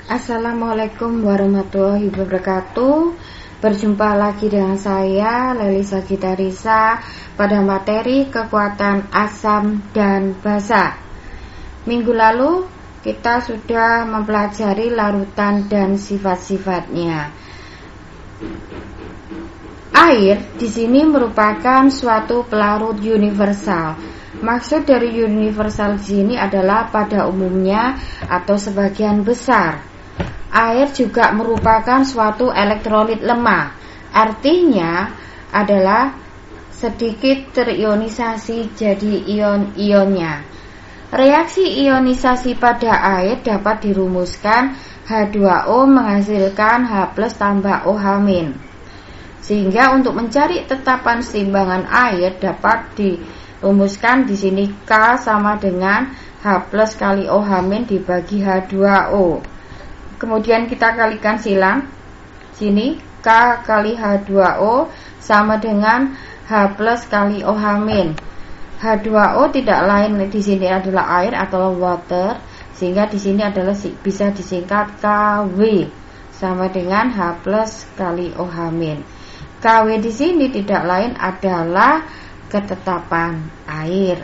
Assalamualaikum warahmatullahi wabarakatuh. Berjumpa lagi dengan saya Lely Sagitarisa pada materi kekuatan asam dan basa. Minggu lalu kita sudah mempelajari larutan dan sifat-sifatnya. Air di sini merupakan suatu pelarut universal. Maksud dari universal di sini adalah pada umumnya atau sebagian besar. Air juga merupakan suatu elektrolit lemah. Artinya adalah sedikit terionisasi jadi ion-ionnya. Reaksi ionisasi pada air dapat dirumuskan H2O menghasilkan H+ tambah OH-. Sehingga untuk mencari tetapan setimbangan air dapat dirumuskan di sini K sama dengan H+ kali OH- dibagi H2O. Kemudian kita kalikan silang. Sini K kali H2O sama dengan H+ kali OH-. H2O tidak lain di sini adalah air atau water, sehingga di sini adalah bisa disingkat KW sama dengan H+ kali OH-. KW di sini tidak lain adalah ketetapan air.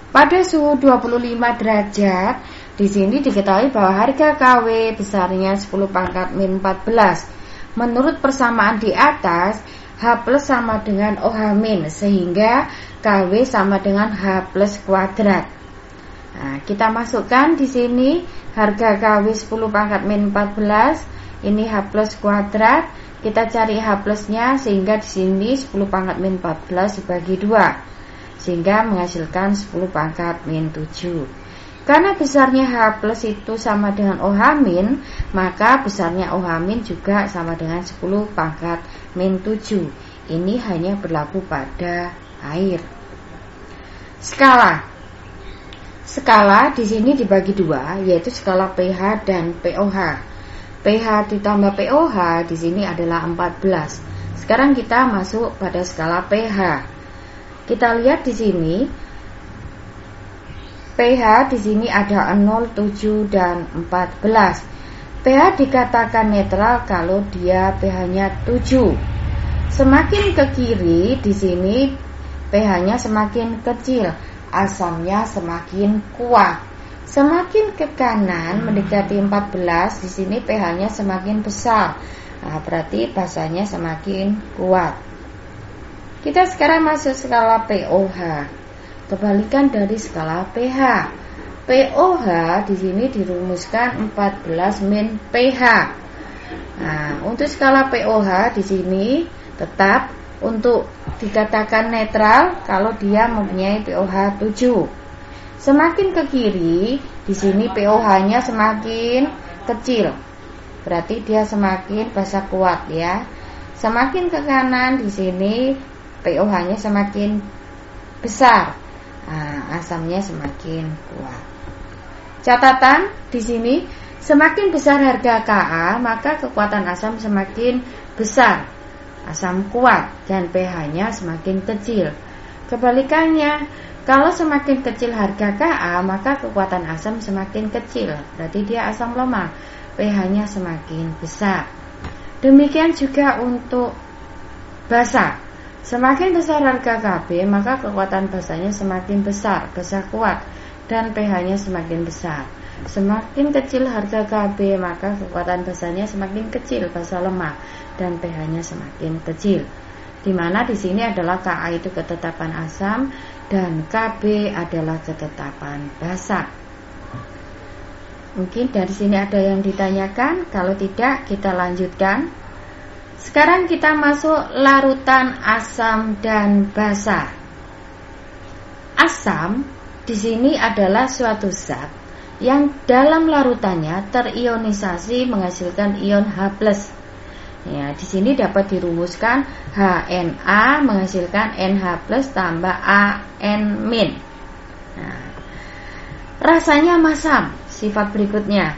Pada suhu 25 derajat, di sini diketahui bahwa harga KW besarnya 10⁻⁴. Menurut persamaan di atas, H+ sama dengan OH- sehingga KW sama dengan H+ kuadrat. Nah, kita masukkan di sini harga KW 10⁻⁴, ini H+ kuadrat. Kita cari H+-nya sehingga di sini 10⁻⁴ dibagi 2 sehingga menghasilkan 10⁻⁷. Karena besarnya H+ itu sama dengan OH-, maka besarnya OH- juga sama dengan 10⁻⁷. Ini hanya berlaku pada air. Skala di sini dibagi 2, yaitu skala pH dan pOH. pH ditambah pOH di sini adalah 14. Sekarang kita masuk pada skala pH. Kita lihat di sini pH di sini ada 0, 7 dan 14. pH dikatakan netral kalau dia pH-nya 7. Semakin ke kiri di sini pH-nya semakin kecil, asamnya semakin kuat. Semakin ke kanan mendekati 14 di sini pH-nya semakin besar. Nah, berarti basanya semakin kuat. Kita sekarang masuk skala pOH. Kebalikan dari skala pH. pOH di sini dirumuskan 14- pH. Nah, untuk skala pOH di sini tetap untuk dikatakan netral kalau dia mempunyai pOH 7. Semakin ke kiri di sini pOH-nya semakin kecil. Berarti dia semakin basa kuat ya. Semakin ke kanan di sini pOH-nya semakin besar. Nah, asamnya semakin kuat. Catatan di sini, semakin besar harga Ka, maka kekuatan asam semakin besar. Asam kuat dan pH-nya semakin kecil. Kebalikannya, kalau semakin kecil harga Ka, maka kekuatan asam semakin kecil. Berarti dia asam lemah. pH-nya semakin besar. Demikian juga untuk basa. Semakin besar harga Kb, maka kekuatan basanya semakin besar, basa kuat, dan pH-nya semakin besar. Semakin kecil harga Kb, maka kekuatan basanya semakin kecil, basa lemah, dan pH-nya semakin kecil. Di mana di sini adalah Ka itu ketetapan asam dan Kb adalah ketetapan basa. Mungkin dari sini ada yang ditanyakan, kalau tidak kita lanjutkan. Sekarang kita masuk larutan asam dan basa. Asam di sini adalah suatu zat yang dalam larutannya terionisasi menghasilkan ion H+. Ya, di sini dapat dirumuskan HNa menghasilkan NH+ tambah AN-. Nah, rasanya masam. Sifat berikutnya.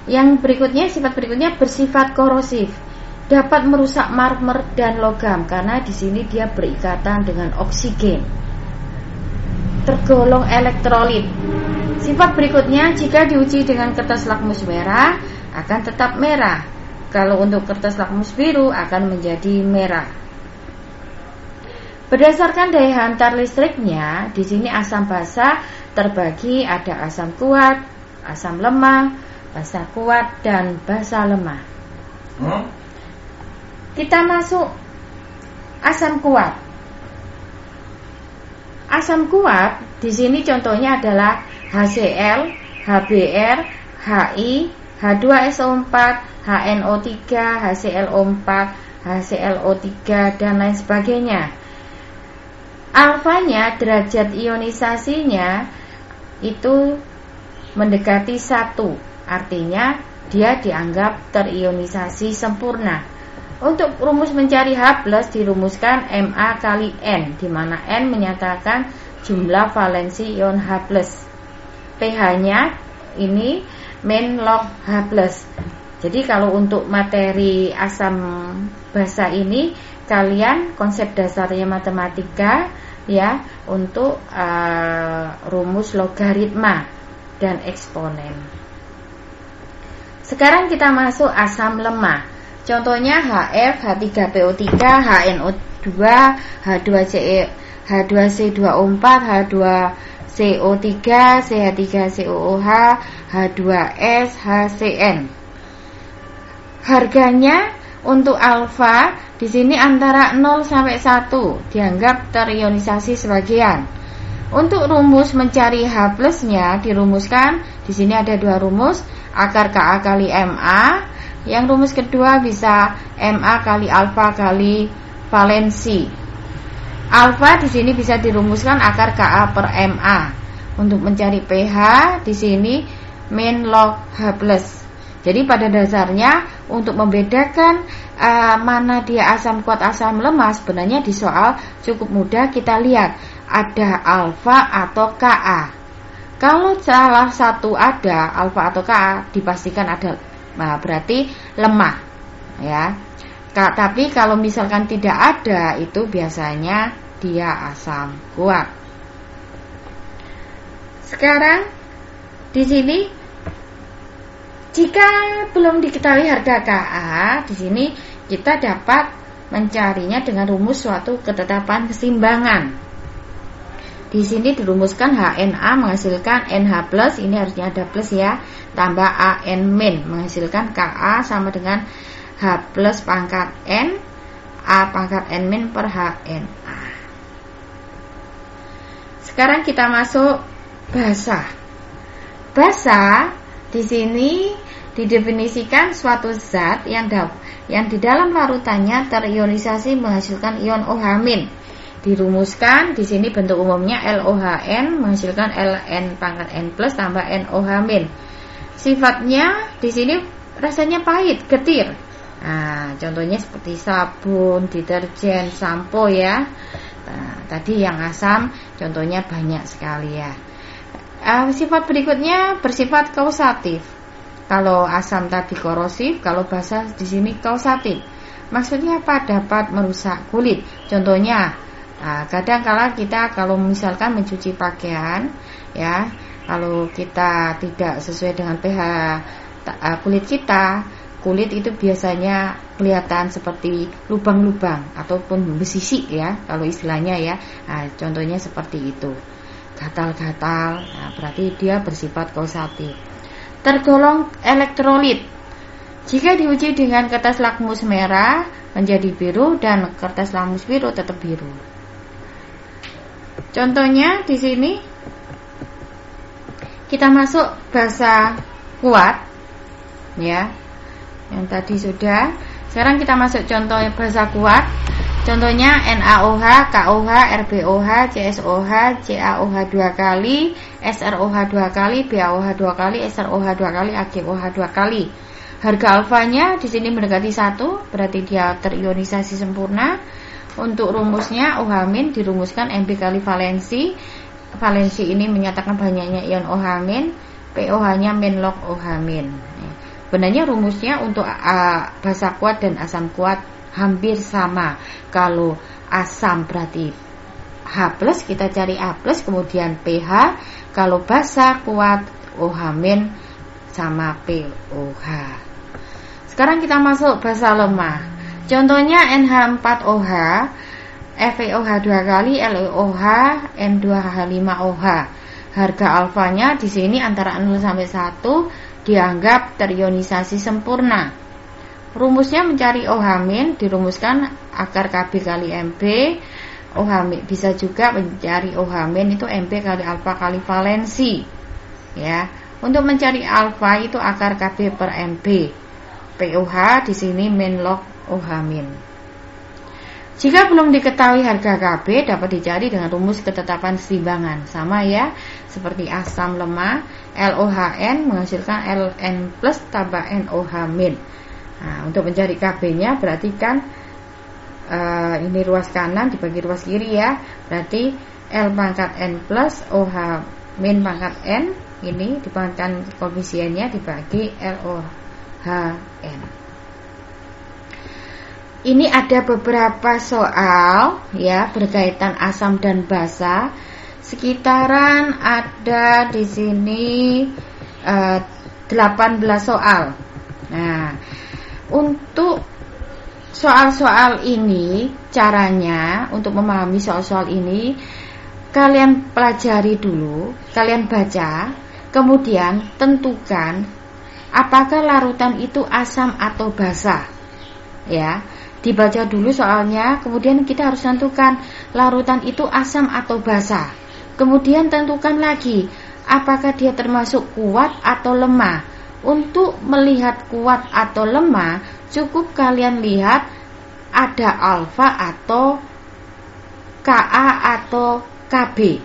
Sifat berikutnya bersifat korosif. Dapat merusak marmer dan logam karena di sini dia berikatan dengan oksigen. Tergolong elektrolit Sifat berikutnya, jika diuji dengan kertas lakmus merah akan tetap merah. Kalau untuk kertas lakmus biru akan menjadi merah. Berdasarkan daya hantar listriknya, di sini asam basa terbagi ada asam kuat, asam lemah, basa kuat, dan basa lemah. Kita masuk asam kuat. Asam kuat di sini contohnya adalah HCl, HBr, Hi, H2SO4, HNO3, HClO4, HClO3, dan lain sebagainya. Alfanya, derajat ionisasinya itu mendekati 1, artinya dia dianggap terionisasi sempurna. Untuk rumus mencari H+ dirumuskan Ma kali N, di mana N menyatakan jumlah valensi ion H+. pH-nya ini min log H+. Jadi kalau untuk materi asam basa ini, kalian konsep dasarnya matematika ya, untuk rumus logaritma dan eksponen. Sekarang kita masuk asam lemah. Contohnya HF, H3PO3, HNO2, H2C2O4, H2CO3, CH3COOH, H2S, HCN. Harganya untuk alfa di sini antara 0 sampai 1, dianggap terionisasi sebagian. Untuk rumus mencari H+-nya dirumuskan, di sini ada 2 rumus, akar Ka kali Ma. Yang rumus kedua bisa Ma kali alfa kali valensi. Alfa di sini bisa dirumuskan akar Ka per Ma. Untuk mencari pH di sini min log H+. Jadi pada dasarnya untuk membedakan mana dia asam kuat asam lemah, sebenarnya di soal cukup mudah, kita lihat ada alfa atau Ka. Kalau salah satu ada alfa atau Ka, dipastikan ada, nah berarti lemah ya. Tapi kalau misalkan tidak ada, itu biasanya dia asam kuat. Sekarang di sini jika belum diketahui harga Ka, di sini kita dapat mencarinya dengan rumus suatu ketetapan keseimbangan. Di sini dirumuskan HNA menghasilkan NH+, ini harusnya ada plus ya, tambah AN- menghasilkan Ka sama dengan H+ pangkat N, A pangkat N- per HNA. Sekarang kita masuk basa. Basa di sini didefinisikan suatu zat yang di dalam larutannya terionisasi menghasilkan ion OH-. Dirumuskan di sini bentuk umumnya LOHN menghasilkan Ln pangkat N+ tambah NOH-. Sifatnya di sini rasanya pahit, getir. Nah, contohnya seperti sabun, deterjen, sampo ya. Nah, tadi yang asam contohnya banyak sekali ya. Sifat berikutnya bersifat kausatif. Kalau asam tadi korosif, kalau basa di sini kausatif. Maksudnya apa? Dapat merusak kulit. Contohnya, kadang kala kita kalau misalkan mencuci pakaian, ya, kalau kita tidak sesuai dengan pH kulit kita, kulit itu biasanya kelihatan seperti lubang-lubang ataupun besisik ya, kalau istilahnya ya. Nah, contohnya seperti itu. Gatal-gatal, nah, berarti dia bersifat kausatif. Tergolong elektrolit. Jika diuji dengan kertas lakmus merah menjadi biru dan kertas lakmus biru tetap biru. Contohnya di sini kita masuk basa kuat ya. Yang tadi sudah. Sekarang kita masuk contoh basa kuat. Contohnya NaOH, KOH, RbOH, CSOH, CaOH 2 kali, SrOH 2 kali, BaOH 2 kali, SrOH 2 kali, AgOH 2 kali. Harga alfanya di sini mendekati 1, berarti dia terionisasi sempurna. Untuk rumusnya OH- dirumuskan Mb kali valensi. Valensi ini menyatakan banyaknya ion OH-, POH-nya min log OH-. Sebenarnya rumusnya untuk basa kuat dan asam kuat hampir sama. Kalau asam berarti H+, H+, kita cari A+, kemudian pH. Kalau basa kuat, OH- sama POH. Sekarang kita masuk basa lemah. Contohnya NH4OH, FeOH 2 kali, LeOH, N2H5OH. Harga alfanya di sini antara 0 sampai 1 dianggap terionisasi sempurna. Rumusnya mencari OH- dirumuskan akar Kb kali Mb. OH- bisa juga mencari OH- itu Mb kali alfa kali valensi. Ya, untuk mencari alfa itu akar Kb per Mb. POH di sini min log OH-. Jika belum diketahui harga Kb, dapat dicari dengan rumus ketetapan keseimbangan. Sama ya, seperti asam lemah, LOHN menghasilkan Ln plus tambah NOH-. Nah, untuk mencari Kb-nya berarti kan ini ruas kanan dibagi ruas kiri ya. Berarti L pangkat N plus OH min pangkat N ini dipangkatkan koefisiennya dibagi LOHN. Ini ada beberapa soal ya berkaitan asam dan basa. Sekitaran ada di sini 18 soal. Nah, untuk soal-soal ini caranya untuk memahami soal-soal ini kalian pelajari dulu, kalian baca, kemudian tentukan apakah larutan itu asam atau basa. Ya. Dibaca dulu soalnya, kemudian kita harus tentukan larutan itu asam atau basa. Kemudian tentukan lagi apakah dia termasuk kuat atau lemah. Untuk melihat kuat atau lemah, cukup kalian lihat ada alfa atau Ka atau Kb.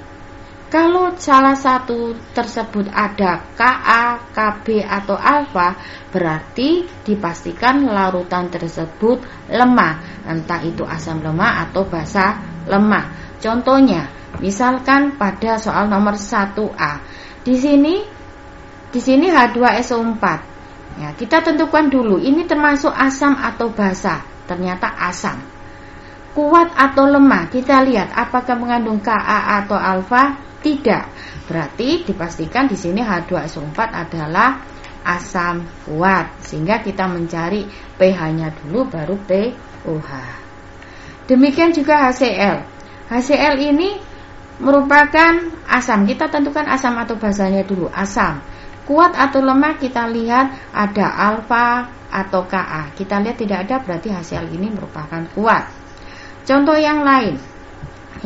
Kalau salah satu tersebut ada Ka, Kb atau alfa, berarti dipastikan larutan tersebut lemah, entah itu asam lemah atau basa lemah. Contohnya, misalkan pada soal nomor 1A. Di sini H2SO4. Ya, kita tentukan dulu ini termasuk asam atau basa. Ternyata asam. Kuat atau lemah, kita lihat apakah mengandung Ka atau alfa. Tidak, berarti dipastikan di sini H2SO4 adalah asam kuat, sehingga kita mencari pH-nya dulu baru POH. Demikian juga HCl. HCl ini merupakan asam. Kita tentukan asam atau basanya dulu. Asam. Kuat atau lemah kita lihat ada alfa atau Ka. Kita lihat tidak ada, berarti HCl ini merupakan kuat. Contoh yang lain,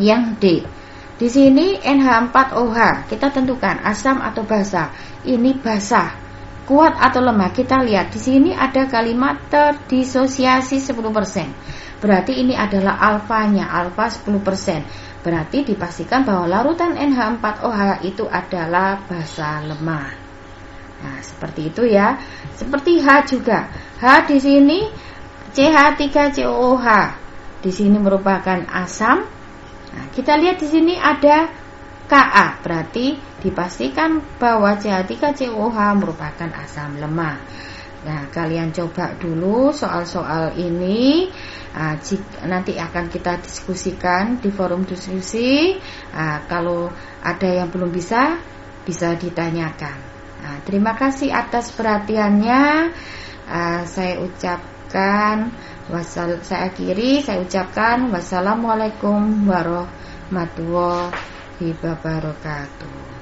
yang D. Di sini NH4OH, kita tentukan asam atau basa. Ini basa. Kuat atau lemah, kita lihat di sini ada kalimat terdisosiasi 10%. Berarti ini adalah alfanya, alfa 10%. Berarti dipastikan bahwa larutan NH4OH itu adalah basa lemah. Nah, seperti itu ya. Seperti H juga. H di sini CH3COOH. Di sini merupakan asam. Nah, kita lihat di sini ada Ka, berarti dipastikan bahwa CH3COOH merupakan asam lemah. Nah, kalian coba dulu soal-soal ini. Nanti akan kita diskusikan di forum diskusi. Kalau ada yang belum bisa ditanyakan. Terima kasih atas perhatiannya. Saya ucapkan wassalamualaikum warahmatullahi wabarakatuh.